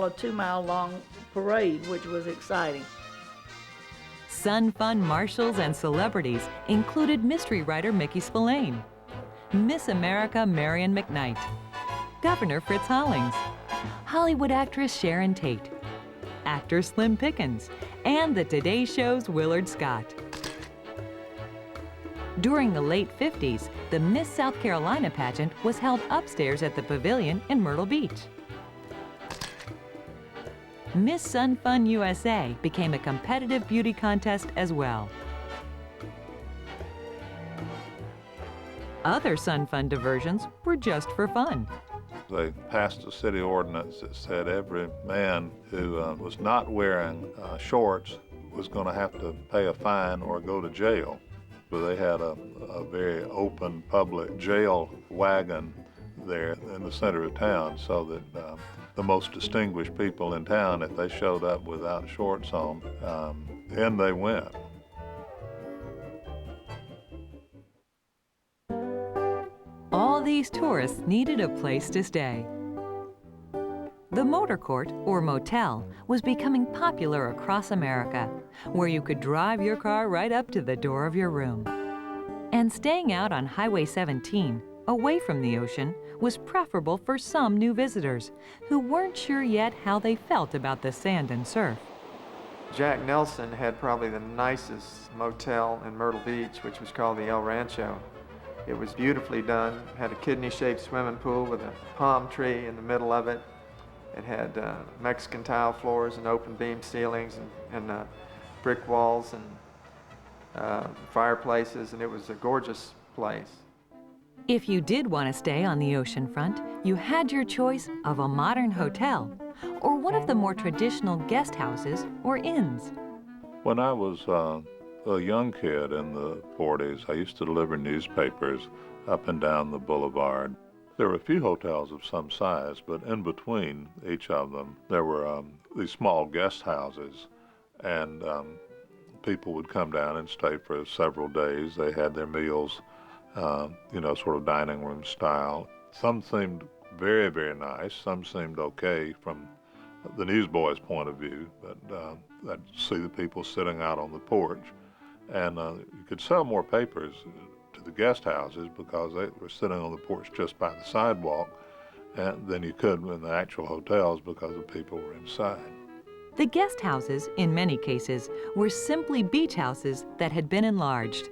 A 2-mile-long parade, which was exciting. Sun Fun marshals and celebrities included mystery writer Mickey Spillane, Miss America Marion McKnight, Governor Fritz Hollings, Hollywood actress Sharon Tate, actor Slim Pickens, and the Today Show's Willard Scott. During the late 50s, the Miss South Carolina pageant was held upstairs at the Pavilion in Myrtle Beach. Miss Sun Fun USA became a competitive beauty contest as well. Other Sun Fun diversions were just for fun. They passed a city ordinance that said every man who was not wearing shorts was going to have to pay a fine or go to jail. But they had a very open public jail wagon there in the center of town, so that the most distinguished people in town, if they showed up without shorts on, in they went. All these tourists needed a place to stay. The motor court, or motel, was becoming popular across America, where you could drive your car right up to the door of your room. And staying out on Highway 17, away from the ocean, was preferable for some new visitors who weren't sure yet how they felt about the sand and surf. Jack Nelson had probably the nicest motel in Myrtle Beach, which was called the El Rancho. It was beautifully done, had a kidney-shaped swimming pool with a palm tree in the middle of it. It had Mexican tile floors and open beam ceilings and brick walls and fireplaces, and it was a gorgeous place. If you did want to stay on the ocean front, you had your choice of a modern hotel or one of the more traditional guest houses or inns. When I was a young kid in the 40s, I used to deliver newspapers up and down the boulevard. There were a few hotels of some size, but in between each of them, there were these small guest houses, and people would come down and stay for several days. They had their meals, sort of dining room style. Some seemed very, very nice. Some seemed okay from the newsboy's point of view, but I'd see the people sitting out on the porch. And you could sell more papers to the guest houses because they were sitting on the porch just by the sidewalk than you could in the actual hotels because the people were inside. The guest houses, in many cases, were simply beach houses that had been enlarged.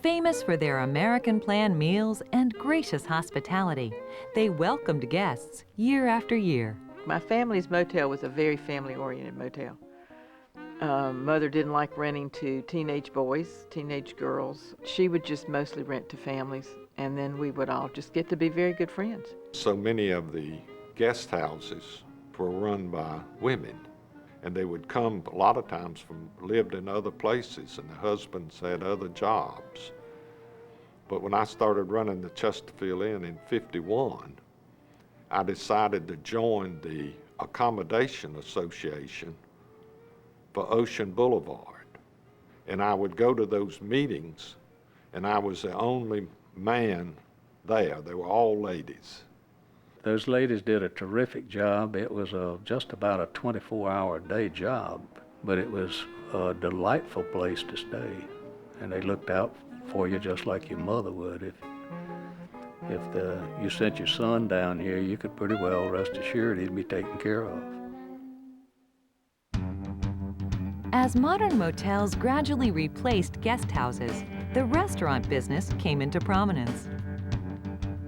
Famous for their American plan meals and gracious hospitality, they welcomed guests year after year. My family's motel was a very family-oriented motel. Mother didn't like renting to teenage boys, teenage girls. She would just mostly rent to families, and then we would all just get to be very good friends. So many of the guest houses were run by women, and they would come a lot of times lived in other places, and the husbands had other jobs. But when I started running the Chesterfield Inn in '51, I decided to join the Accommodation Association for Ocean Boulevard. And I would go to those meetings, and I was the only man there. They were all ladies. Those ladies did a terrific job. It was just about a 24-hour day job, but it was a delightful place to stay. And they looked out for you just like your mother would. If you sent your son down here, you could pretty well rest assured he'd be taken care of. As modern motels gradually replaced guest houses, the restaurant business came into prominence.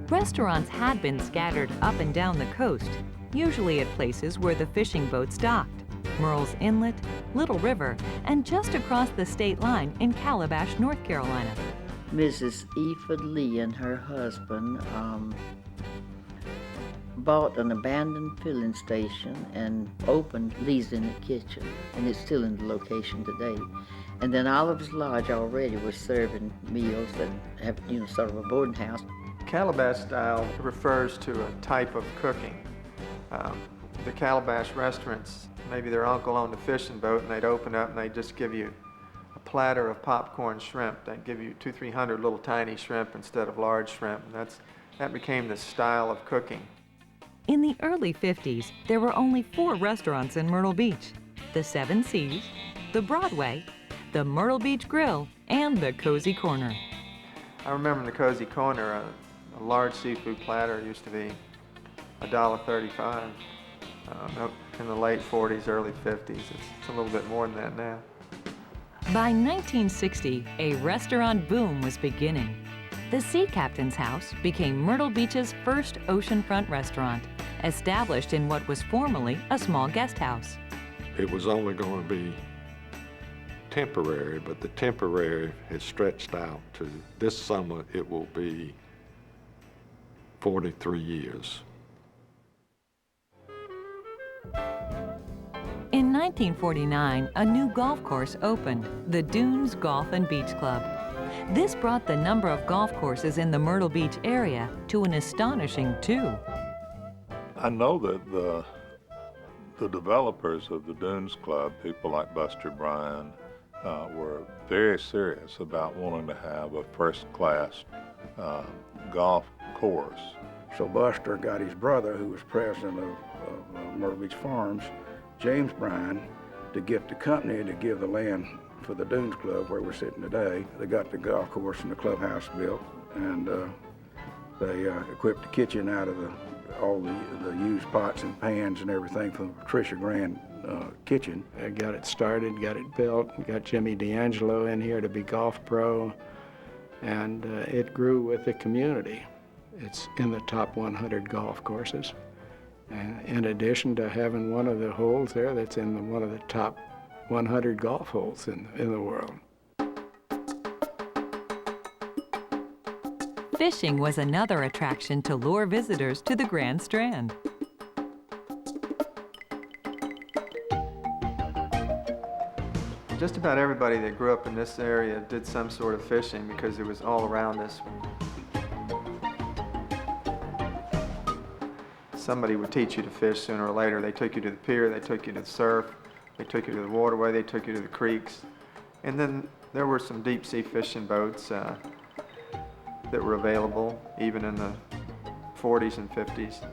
Restaurants had been scattered up and down the coast, usually at places where the fishing boats docked, Murrells Inlet, Little River, and just across the state line in Calabash, North Carolina. Mrs. Ephod Lee and her husband bought an abandoned filling station and opened Lee's in the Kitchen, and it's still in the location today. And then Oliver's Lodge already was serving meals that have, sort of a boarding house. Calabash style refers to a type of cooking. The Calabash restaurants, maybe their uncle owned a fishing boat and they'd open up and they'd just give you a platter of popcorn shrimp. They'd give you 200-300 little tiny shrimp instead of large shrimp. And that became the style of cooking. In the early 50s, there were only 4 restaurants in Myrtle Beach: the Seven Seas, the Broadway, the Myrtle Beach Grill, and the Cozy Corner. I remember in the Cozy Corner, a large seafood platter used to be $1.35. In the late 40s, early 50s. It's a little bit more than that now. By 1960, a restaurant boom was beginning. The Sea Captain's House became Myrtle Beach's first oceanfront restaurant, established in what was formerly a small guest house. It was only going to be temporary, but the temporary has stretched out to this summer. It will be 43 years. In 1949, a new golf course opened, the Dunes Golf and Beach Club. This brought the number of golf courses in the Myrtle Beach area to an astonishing 2. I know that the developers of the Dunes Club, people like Buster Bryan, were very serious about wanting to have a first-class golf course. So Buster got his brother, who was president of Myrtle Beach Farms, James Bryan, to get the company to give the land for the Dunes Club where we're sitting today. They got the golf course and the clubhouse built, and they equipped the kitchen out of all the used pots and pans and everything from the Patricia Grand kitchen. Got it started, got it built, got Jimmy D'Angelo in here to be golf pro, and it grew with the community. It's in the top 100 golf courses. In addition to having one of the holes there that's in one of the top 100 golf holes in the world. Fishing was another attraction to lure visitors to the Grand Strand. Just about everybody that grew up in this area did some sort of fishing because it was all around us. Somebody would teach you to fish sooner or later. They took you to the pier, they took you to the surf, they took you to the waterway, they took you to the creeks. And then there were some deep sea fishing boats that were available even in the 40s and 50s.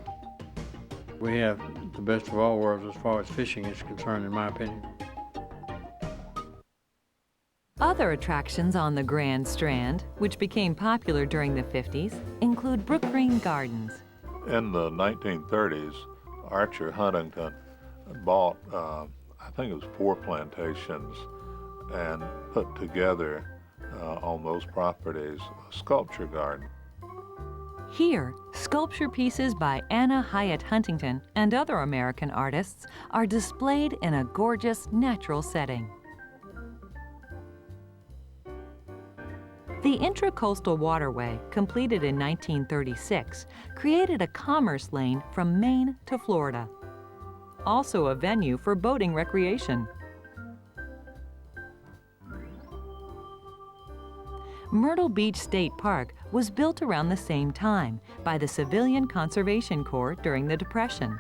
We have the best of all worlds as far as fishing is concerned, in my opinion. Other attractions on the Grand Strand, which became popular during the 50s, include Brook Green Gardens. In the 1930s, Archer Huntington bought, I think it was 4 plantations, and put together on those properties a sculpture garden. Here, sculpture pieces by Anna Hyatt Huntington and other American artists are displayed in a gorgeous natural setting. The Intracoastal Waterway, completed in 1936, created a commerce lane from Maine to Florida. Also a venue for boating recreation. Myrtle Beach State Park was built around the same time by the Civilian Conservation Corps during the Depression.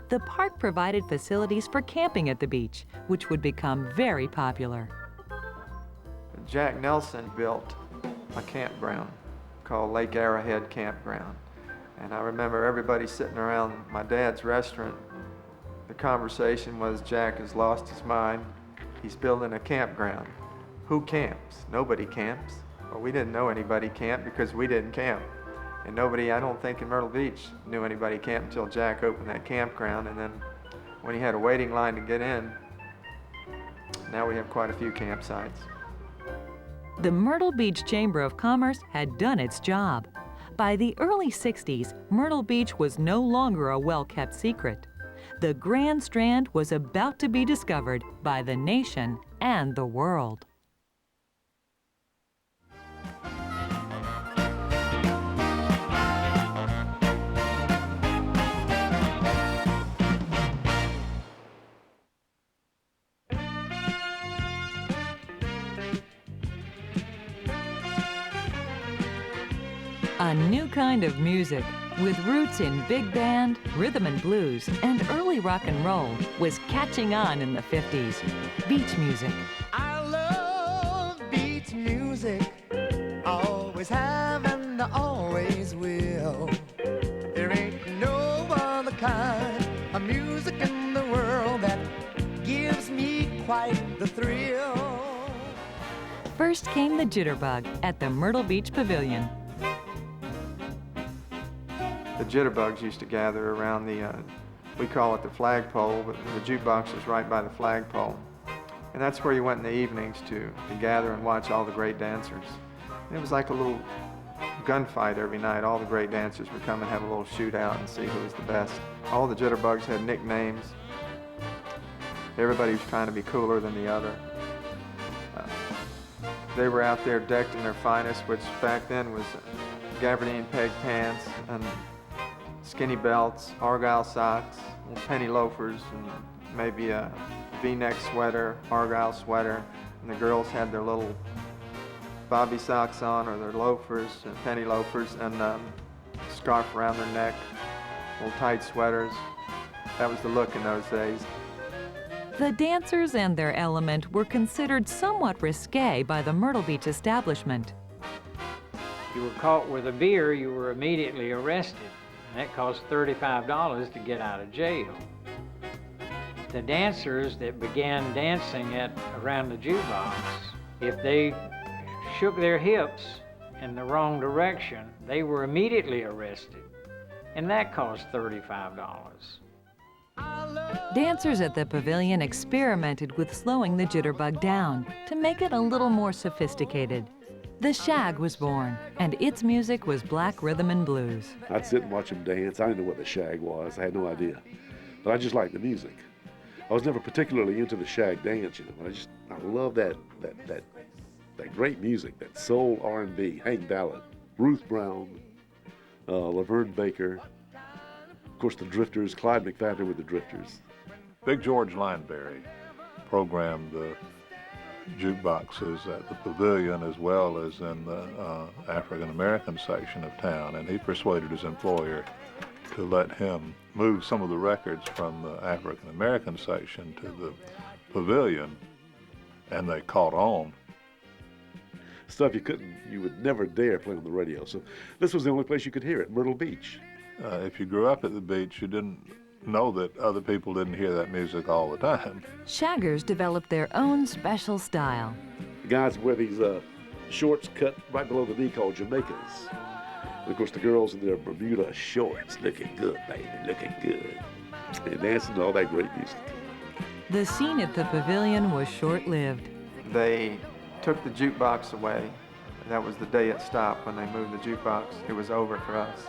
The park provided facilities for camping at the beach, which would become very popular. Jack Nelson built a campground called Lake Arrowhead Campground. And I remember everybody sitting around my dad's restaurant. The conversation was, Jack has lost his mind. He's building a campground. Who camps? Nobody camps. Well, we didn't know anybody camped because we didn't camp. And nobody, I don't think, in Myrtle Beach knew anybody camped until Jack opened that campground. And then when he had a waiting line to get in, now we have quite a few campsites. The Myrtle Beach Chamber of Commerce had done its job. By the early 60s, Myrtle Beach was no longer a well-kept secret. The Grand Strand was about to be discovered by the nation and the world. A new kind of music, with roots in big band, rhythm and blues, and early rock and roll, was catching on in the 50s. Beach music. I love beach music, always have and I always will. There ain't no one quite the thrill. First came the jitterbug at the Myrtle Beach Pavilion. The jitterbugs used to gather around the, we call it the flagpole, but the jukebox was right by the flagpole. And that's where you went in the evenings to gather and watch all the great dancers. And it was like a little gunfight every night. All the great dancers would come and have a little shootout and see who was the best. All the jitterbugs had nicknames. Everybody was trying to be cooler than the other. They were out there decked in their finest, which back then was gabardine peg pants and skinny belts, argyle socks, penny loafers, and maybe a V-neck sweater, argyle sweater. And the girls had their little bobby socks on, or their loafers, and penny loafers, and scarf around their neck, little tight sweaters. That was the look in those days. The dancers and their element were considered somewhat risque by the Myrtle Beach establishment. If you were caught with a beer, you were immediately arrested, and that cost $35 to get out of jail. The dancers that began dancing around the jukebox, if they shook their hips in the wrong direction, they were immediately arrested, and that cost $35. Dancers at the pavilion experimented with slowing the jitterbug down to make it a little more sophisticated. The Shag was born, and its music was black rhythm and blues. I'd sit and watch them dance. I didn't know what the Shag was. I had no idea. But I just liked the music. I was never particularly into the Shag dance, you know, but I love that great music, that soul R&B, Hank Ballard, Ruth Brown, Laverne Baker, of course the Drifters, Clyde McFadden with the Drifters. Big George Lineberry programmed the jukeboxes at the pavilion as well as in the African-American section of town, and he persuaded his employer to let him move some of the records from the African-American section to the pavilion, and they caught on. Stuff you would never dare play on the radio. So this was the only place you could hear it, Myrtle Beach. If you grew up at the beach, you didn't know that other people didn't hear that music all the time. Shaggers developed their own special style. The guys wear these shorts cut right below the knee called Jamaicans. And of course the girls in their Bermuda shorts, looking good, baby, looking good. And dancing to all that great music. The scene at the pavilion was short-lived. They took the jukebox away. That was the day it stopped. When they moved the jukebox, it was over for us.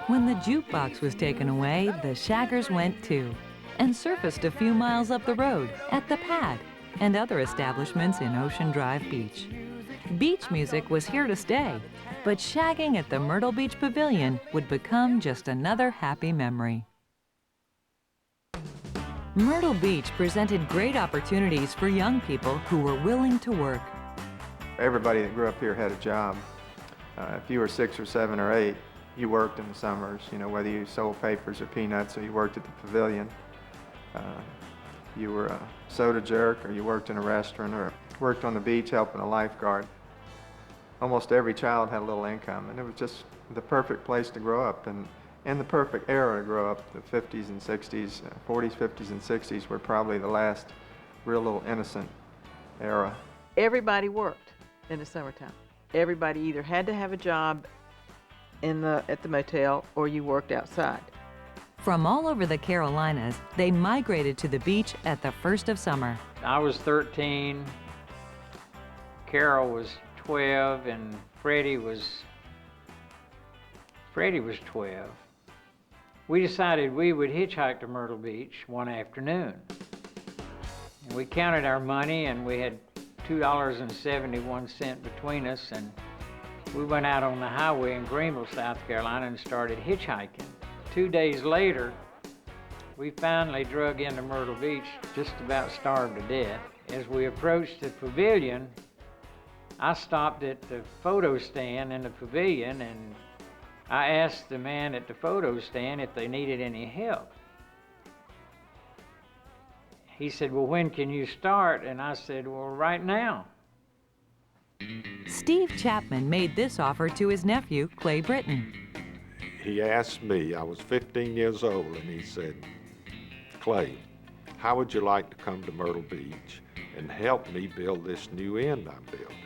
When the jukebox was taken away, the Shaggers went too, and surfaced a few miles up the road at the Pad and other establishments in Ocean Drive Beach. Beach music was here to stay, but shagging at the Myrtle Beach Pavilion would become just another happy memory. Myrtle Beach presented great opportunities for young people who were willing to work. Everybody that grew up here had a job. If you were 6 or 7 or 8, you worked in the summers, you know, whether you sold papers or peanuts or you worked at the pavilion. You were a soda jerk, or you worked in a restaurant, or worked on the beach helping a lifeguard. Almost every child had a little income, and it was just the perfect place to grow up, and the perfect era to grow up. The 50s and 60s, 40s, 50s, and 60s were probably the last real little innocent era. Everybody worked in the summertime. Everybody either had to have a job at the motel, or you worked outside. From all over the Carolinas, they migrated to the beach at the first of summer. I was 13, Carol was 12, and Freddie was 12. We decided we would hitchhike to Myrtle Beach one afternoon. And we counted our money, and we had $2.71 between us, and we went out on the highway in Greenville, South Carolina, and started hitchhiking. 2 days later, we finally drug into Myrtle Beach, just about starved to death. As we approached the pavilion, I stopped at the photo stand in the pavilion, and I asked the man at the photo stand if they needed any help. He said, "Well, when can you start?" And I said, "Well, right now." Steve Chapman made this offer to his nephew, Clay Britton. He asked me, I was 15 years old, and he said, "Clay, how would you like to come to Myrtle Beach and helped me build this new inn I'm building.